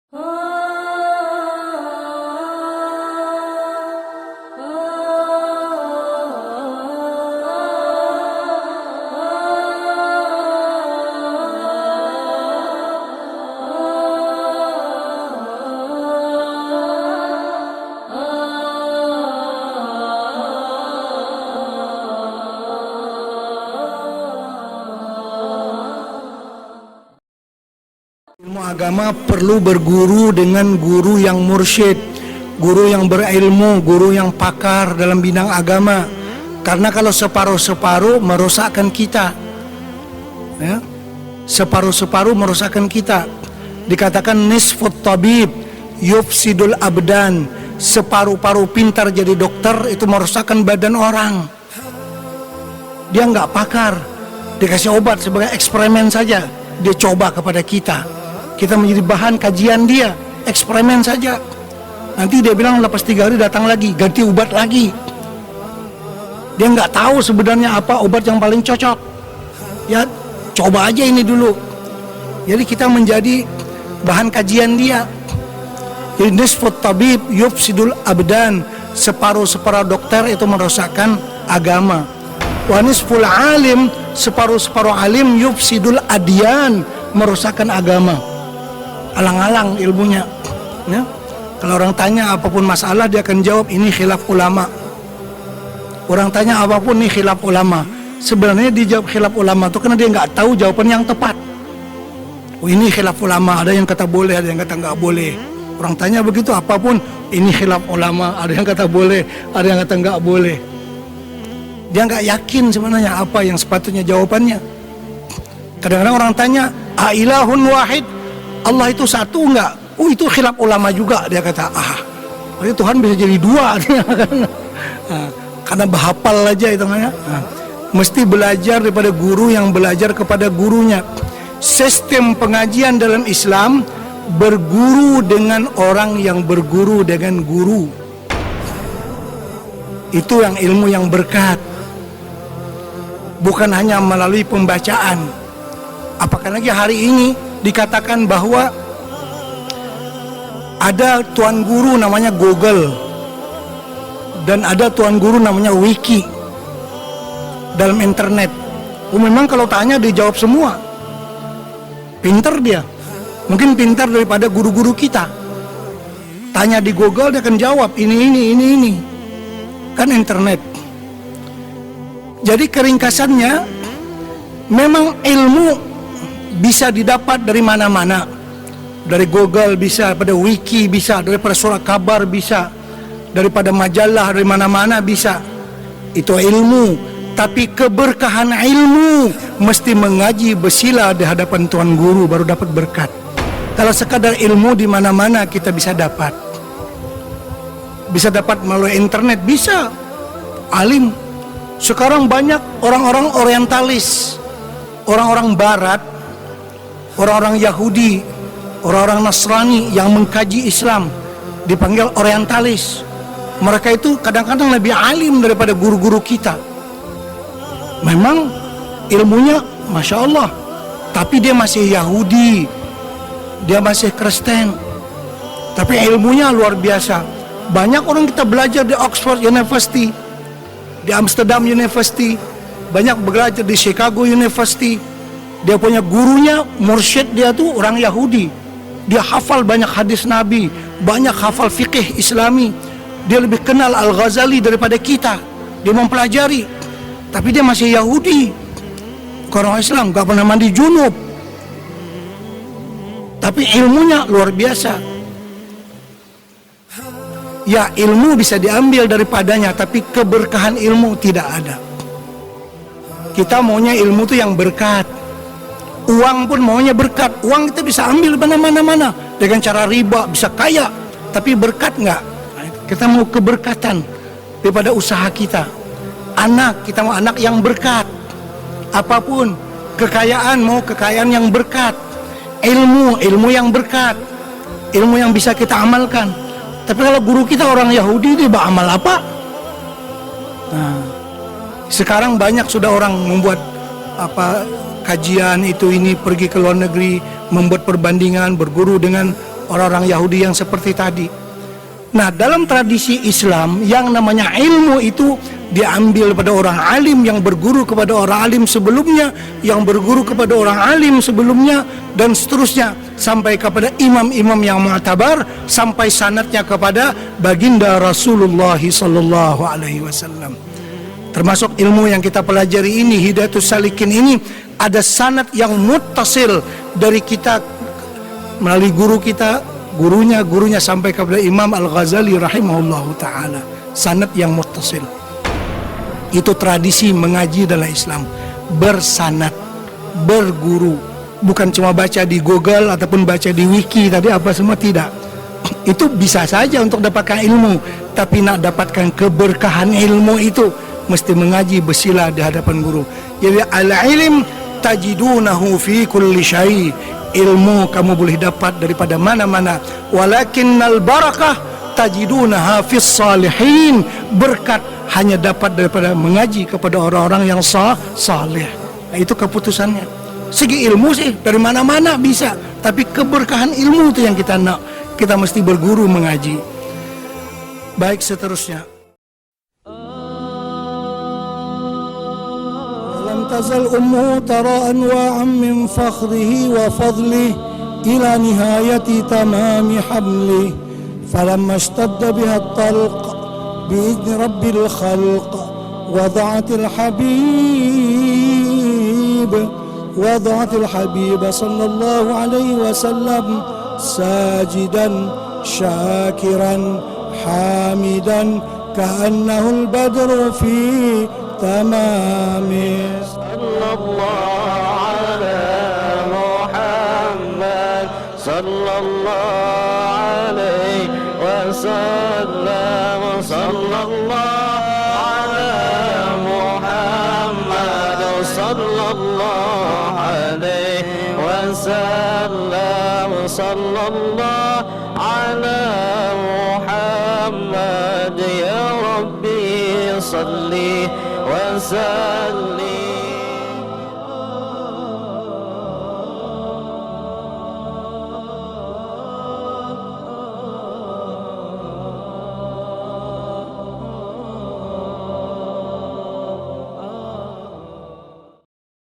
Ilmu agama perlu berguru dengan guru yang mursyid, guru yang berilmu, guru yang pakar dalam bidang agama. Karena kalau separuh-separuh merusakkan kita, ya, separuh-separuh merusakkan kita. Dikatakan nisfut tabib yufsidul abdan, separuh-paruh pintar jadi dokter itu merusakkan badan orang. Dia nggak pakar, dikasih obat sebagai eksperimen saja, dia coba kepada kita. Kita menjadi bahan kajian dia, eksperimen saja. Nanti dia bilang lepas 3 hari datang lagi, ganti obat lagi. Dia nggak tahu sebenarnya apa obat yang paling cocok. Ya coba aja ini dulu. Jadi kita menjadi bahan kajian dia. Jadi nisfut tabib yufsidul abdan, separuh-separuh dokter itu merusakkan agama. Wa nisful alim, separuh-separuh alim yufsidul adyan, merusakkan agama. Alang-alang ilmunya, ya. Kalau orang tanya apapun masalah dia akan jawab ini khilaf ulama. Orang tanya apapun ini khilaf ulama. Sebenarnya dijawab khilaf ulama itu karena dia nggak tahu jawaban yang tepat. Oh ini khilaf ulama, ada yang kata boleh, ada yang kata nggak boleh. Orang tanya begitu apapun ini khilaf ulama, ada yang kata boleh, ada yang kata nggak boleh. Dia nggak yakin sebenarnya apa yang sepatutnya jawabannya. Kadang-kadang orang tanya ailahun wahid, Allah itu satu enggak? Oh itu khilaf ulama juga, dia kata. Berarti Tuhan bisa jadi 2. Karena bahapal aja itu namanya. Mesti belajar daripada guru yang belajar kepada gurunya. Sistem pengajian dalam Islam berguru dengan orang yang berguru dengan guru. Itu yang ilmu yang berkat. Bukan hanya melalui pembacaan. Apakah lagi hari ini dikatakan bahwa ada tuan guru namanya Google dan ada tuan guru namanya Wiki dalam internet. Memang kalau tanya dijawab semua. Pinter dia, mungkin pintar daripada guru-guru kita. Tanya di Google dia akan jawab ini. Kan internet. Jadi keringkasannya memang ilmu bisa didapat dari mana-mana. Dari Google bisa, daripada Wiki bisa, daripada surat kabar bisa, daripada majalah, dari mana-mana bisa. Itu ilmu. Tapi keberkahan ilmu mesti mengaji bersila di hadapan tuan guru baru dapat berkat. Kalau sekadar ilmu di mana-mana kita bisa dapat. Bisa dapat melalui internet, bisa. Alim. Sekarang banyak orang-orang orientalis, orang-orang barat, orang-orang Yahudi, orang-orang Nasrani yang mengkaji Islam dipanggil orientalis. Mereka itu kadang-kadang lebih alim daripada guru-guru kita. Memang ilmunya Masya Allah, tapi dia masih Yahudi, dia masih Kristen, tapi ilmunya luar biasa. Banyak orang kita belajar di Oxford University, di Amsterdam University, banyak belajar di Chicago University. Dia punya gurunya, mursyid dia tuh orang Yahudi. Dia hafal banyak hadis Nabi, banyak hafal fikih Islami. Dia lebih kenal Al-Ghazali daripada kita. Dia mempelajari, tapi dia masih Yahudi. Orang Islam gak pernah mandi junub, tapi ilmunya luar biasa. Ya ilmu bisa diambil daripadanya, tapi keberkahan ilmu tidak ada. Kita maunya ilmu itu yang berkat. Uang pun maunya berkat. Uang kita bisa ambil mana-mana dengan cara riba, bisa kaya, tapi berkat enggak. Kita mau keberkatan daripada usaha kita. Anak, kita mau anak yang berkat. Apapun, kekayaan mau kekayaan yang berkat. Ilmu yang berkat. Ilmu yang bisa kita amalkan. Tapi kalau guru kita orang Yahudi, dia beramal apa? Nah, sekarang banyak sudah orang membuat kajian itu ini, pergi ke luar negeri, membuat perbandingan, berguru dengan orang-orang Yahudi yang seperti tadi. Nah, dalam tradisi Islam yang namanya ilmu itu diambil pada orang alim yang berguru kepada orang alim sebelumnya, yang berguru kepada orang alim sebelumnya, dan seterusnya sampai kepada imam-imam yang mu'tabar, sampai sanadnya kepada baginda Rasulullah sallallahu alaihi wasallam. Termasuk ilmu yang kita pelajari ini, Hidayatus Salikin ini, ada sanad yang muttasil dari kita melalui guru kita, gurunya sampai kepada Imam Al-Ghazali rahimahullahu ta'ala. Sanad yang muttasil. Itu tradisi mengaji dalam Islam, bersanad, berguru, bukan cuma baca di Google ataupun baca di wiki tadi apa semua, tidak. Itu bisa saja untuk dapatkan ilmu, tapi nak dapatkan keberkahan ilmu itu mesti mengaji, bersila di hadapan guru. Jadi al-ilm tajidunahu fi kulli syai'. Ilmu kamu boleh dapat daripada mana-mana. Walakinnal barakah tajidunaha fis salihin. Berkat hanya dapat daripada mengaji kepada orang-orang yang saleh. Nah, itu keputusannya. Segi ilmu sih dari mana-mana bisa, tapi keberkahan ilmu itu yang kita nak. Kita mesti berguru mengaji. Baik, seterusnya. لم تزل أمه ترى أنواعا من فخره وفضله إلى نهاية تمام حمله فلما اشتد بها الطلق بإذن رب الخلق وضعت الحبيب صلى الله عليه وسلم ساجدا شاكرا حامدا كأنه البدر في تمام. صلى الله على محمد صلى الله عليه وسلم صلى الله على محمد صلى الله عليه وسلم صلى الله على محمد يا ربي صلي وسلم